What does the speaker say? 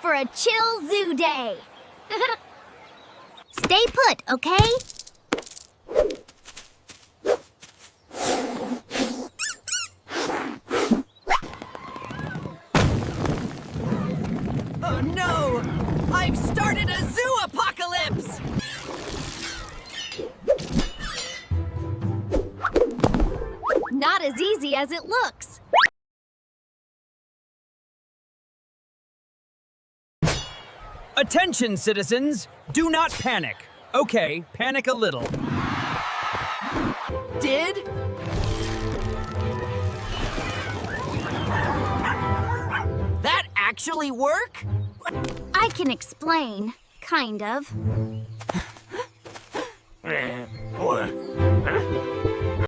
for a chill zoo day. Stay put, okay? Oh no! I've started a zoo apocalypse! Not as easy as it looks. Attention, citizens! Do not panic. Okay, panic a little. Did? That actually work? I can explain, kind of.